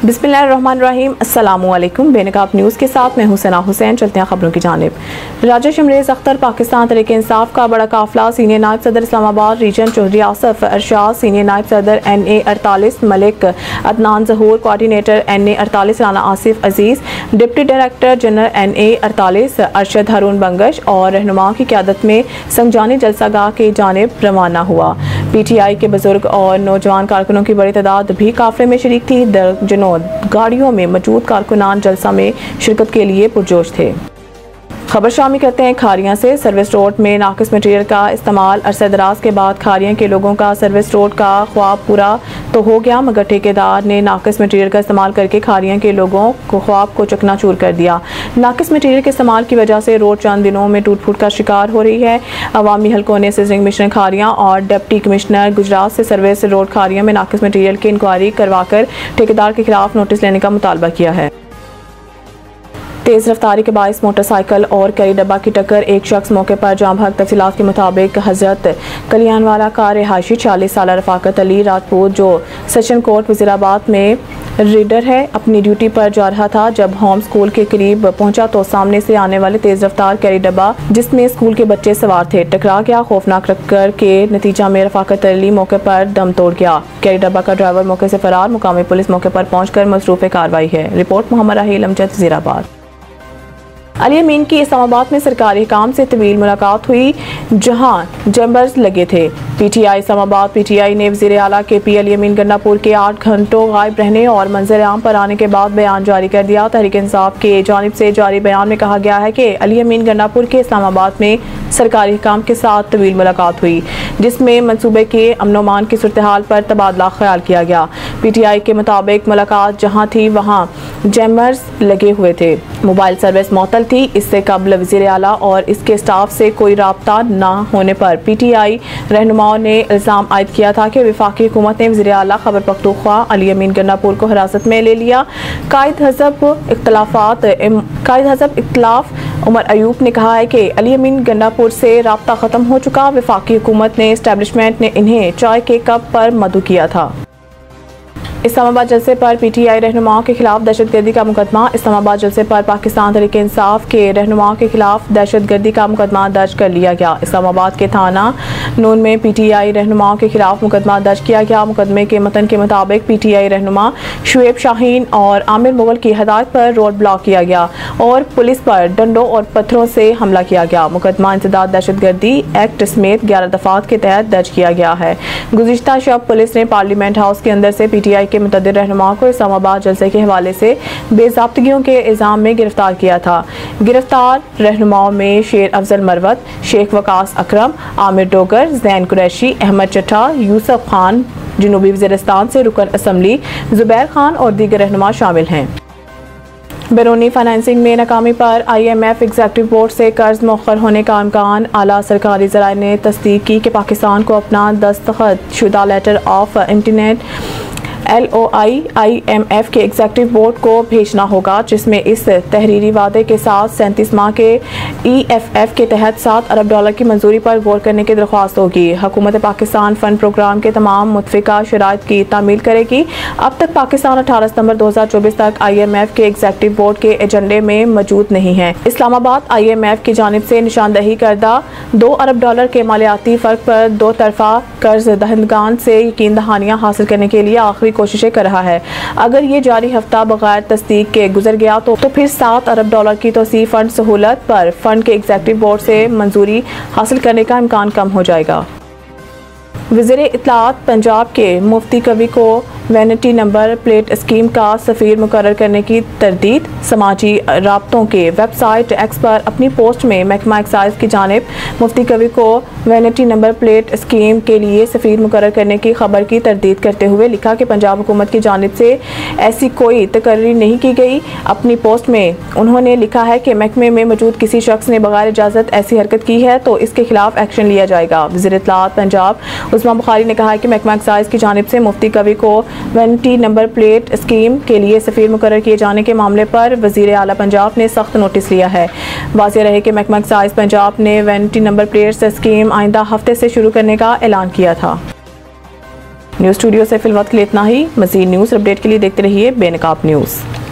बिस्मिल्लाहिर्रहमानिर्रहीम। अस्सलामुअलैकुम। बेनकाब न्यूज़ के साथ मैं हुसैना हुसैन। चलते हैं खबरों की जानिब। राजा शमरेज़ अख्तर पाकिस्तान तहरीक इंसाफ का बड़ा काफिला सीनियर नायब सदर इस्लामाबाद रीजन चौधरी आसफ अरशाद, सीनियर नायब सदर NA 48 Malik Adnan Zahoor, coordinator NA 48 Rana Asif Aziz, deputy director general NA 48 Arshad Haroon Bangash और रहनुमाओं की क़यादत में संगजानी जलसागाह की जानिब रवाना हुआ। PTI के बुजुर्ग और नौजवान कारकुनों की बड़ी तादाद भी काफिले में शरीक थी। दर्जनों गाड़ियों में मौजूद कारकुनान जलसा में शिरकत के लिए पुरजोश थे। खबर शामिल करते हैं खारियां से। सर्विस रोड में नाकिस मटीरियल का इस्तेमाल अरसे दराज के बाद खारियां के लोगों का सर्विस रोड का ख्वाब पूरा तो हो गया, मगर ठेकेदार ने नाकिस मटीरियल का इस्तेमाल करके खारियां के लोगों को ख्वाब को चकनाचूर कर दिया। नाकिस मटीरियल के इस्तेमाल की वजह से रोड चंद दिनों में टूट फूट का शिकार हो रही है। अवामी हल्कों ने असिस्टेंट कमिश्नर खारियां और डिप्टी कमिश्नर गुजरात से सर्विस रोड खारियां में नाकिस मटीरियल की इंक्वायरी करवाकर ठेकेदार के खिलाफ नोटिस लेने का मुतालबा किया है। तेज़ रफ्तारी के बाइस मोटरसाइकिल और कैरी डब्बा की टक्कर, एक शख्स मौके पर जाम भाग। तफसीलात के मुताबिक हजरत कलियानवाला का रिहायशी 40 साल रफाकत अली राजपूत, जो सेशन कोर्ट वजीराबाद में रीडर है, अपनी ड्यूटी पर जा रहा था। जब होम स्कूल के करीब पहुंचा तो सामने से आने वाले तेज रफ्तार कैरी डब्बा जिसमें स्कूल के बच्चे सवार थे टकरा गया। खौफनाक टक्कर के नतीजा में रफाकत अली मौके पर दम तोड़ गया। कैरी डब्बा का ड्राइवर मौके से फरार। मुकामी पुलिस मौके पर पहुंचकर मसरूफ कार्रवाई है। रिपोर्ट मोहम्मद राहील अमजद, वज़ीराबाद। अली अमीन की इस्लामाबाद में सरकारी काम से तवील मुलाकात हुई, जहां जंबर्स लगे थे। PTI इस्लामाबाद PTI ने वज़ीर आला KP अली अमीन गन्नापुर के 8 घंटों गायब रहने और मंजर आम पर आने के बाद बयान जारी कर दिया। तहरीक इंसाफ के जानिब से जारी बयान में कहा गया है कि अली अमीन गन्नापुर के इस्लामाबाद में सरकारी काम के साथ तवील मुलाकात हुई, जिसमें मनसूबे के अमन-ओ-मान की सूरत हाल पर तबादला ख्याल किया गया। PTI के मुताबिक मुलाकात जहाँ थी वहाँ जैमर्स लगे हुए थे, मोबाइल सर्विस मअतल थी। इससे कबल वज़ीर आला और इसके स्टाफ से कोई राब्ता न होने पर PTI रहनुमाओं ने इल्ज़ाम आयद किया था कि वफाकी हुकूमत ने वज़ीर आला खैबर पख्तूनख्वा अली अमीन गन्नापुर को हिरासत में ले लिया। कायद हज़ब इख्तिलाफ उमर अयूब ने कहा है कि अली अमीन गन्नापुर से राब्ता ख़त्म हो चुका। वफाकी हुकूमत ने एस्टेब्लिशमेंट ने इन्हें चाय के कप पर मदऊ किया था। इस्लामाबाद जलसे पर PTI रहनुमाओं के खिलाफ दहशतगर्दी का मुकदमा। इस्लामाबाद जलसे पर पाकिस्तान तहरीक इंसाफ के रहनुमाओं के खिलाफ दहशतगर्दी का मुकदमा दर्ज कर लिया गया। इस्लामाबाद के थाना नून में PTI रहनुमाओं के खिलाफ मुकदमा दर्ज किया गया। मुकदमे के मतन के मुताबिक PTI रहनुमा शुएब शाहीन और आमिर मुगल की हदायत पर रोड ब्लॉक किया गया और पुलिस पर डंडों और पत्थरों से हमला किया गया। मुकदमा इंसदाद दहशतगर्दी एक्ट समेत 11 दफात के तहत दर्ज किया गया है। गुज़िश्ता शब पुलिस ने पार्लियामेंट हाउस के अंदर से PTI के मुतअद्दिद रहनुमाओं को इस्लामाबाद जलसे के हवाले से बेज़ाब्तगियों के इल्ज़ाम में गिरफ्तार किया था। गिरफ्तार रहनुमाओं में शेर अफजल मरवत, शेख वकास अकरम, आमिर डोगर, जैन कुरैशी, अहमद चट्टा, यूसुफ खान जनूबी वज़ीरिस्तान से रुकन असम्बली, जुबैर खान और दीगर रहनुमा शामिल हैं। बैरूनी फाइनेंसिंग में नाकामी पर IMF एग्जीक्यूटिव बोर्ड से कर्ज मौखर होने का इम्कान। आला सरकारी ज़राए ने तस्दीक की कि पाकिस्तान को अपना दस्तखत शुदा letter of intent LOI IMF के एग्जीक्यूटिव बोर्ड को भेजना होगा, जिसमें इस तहरीरी वादे के साथ 37 माह के EFF के तहत $7 अरब की मंजूरी पर गौर करने की दरख्वास्त होगी। हुकूमत पाकिस्तान फंड प्रोग्राम के तमाम मुतफिका शराइत की तामील करेगी। अब तक पाकिस्तान 18 सितंबर 2024 तक IMF के एग्जीक्यूटिव बोर्ड के एजेंडे में मौजूद नहीं है। इस्लामाबाद IMF की जानिब से निशानदही करदा $2 अरब के मालियाती फ़र्क पर दो तरफा कर्ज दहंदगान से यकीन दहानियाँ हासिल करने के लिए आखिरी कोशिशें कर रहा है। अगर ये जारी हफ्ता बगैर तस्दीक के गुजर गया तो फिर $7 अरब की तोसी फंड सहूलत पर फंड के एग्जीक्यूटिव बोर्ड से मंजूरी हासिल करने का इम्कान कम हो जाएगा। वज़ीर इत्तलात पंजाब के मुफ्ती कवी को वैनिटी नंबर प्लेट स्कीम का सफ़ीर मुकर्रर करने की तरदीद। समाजी राब्तों के वेबसाइट एक्स पर अपनी पोस्ट में महकमा एक्साइज की जानिब मुफ्ती कवी को वैनिटी नंबर प्लेट स्कीम के लिए सफ़ीर मुकर्रर करने की खबर की तरदीद करते हुए लिखा कि पंजाब हुकूमत की जानिब से ऐसी कोई तकर्री नहीं की गई। अपनी पोस्ट में उन्होंने लिखा है कि महकमे में मौजूद किसी शख्स ने बगैर इजाज़त ऐसी हरकत की है तो इसके खिलाफ एक्शन लिया जाएगा। वज़ीर इत्तलात पंजाब उस्मा बुखारी ने कहा है कि महकमा एक्साइज की जानिब से मुफ्ती कवी को वैनिटी नंबर प्लेट स्कीम के लिए सफ़ीर मुकर्रर किए जाने के मामले पर वज़ीर आला पंजाब ने सख्त नोटिस लिया है। वाज़ेह रहे कि महकमा एक्साइज पंजाब ने वैनिटी नंबर प्लेट स्कीम आइंदा हफ्ते से शुरू करने का ऐलान किया था। न्यूज़ स्टूडियो से फिलहाल के लिए इतना ही। मज़ीद न्यूज़ अपडेट के लिए देखते रहिए बेनकाब न्यूज़।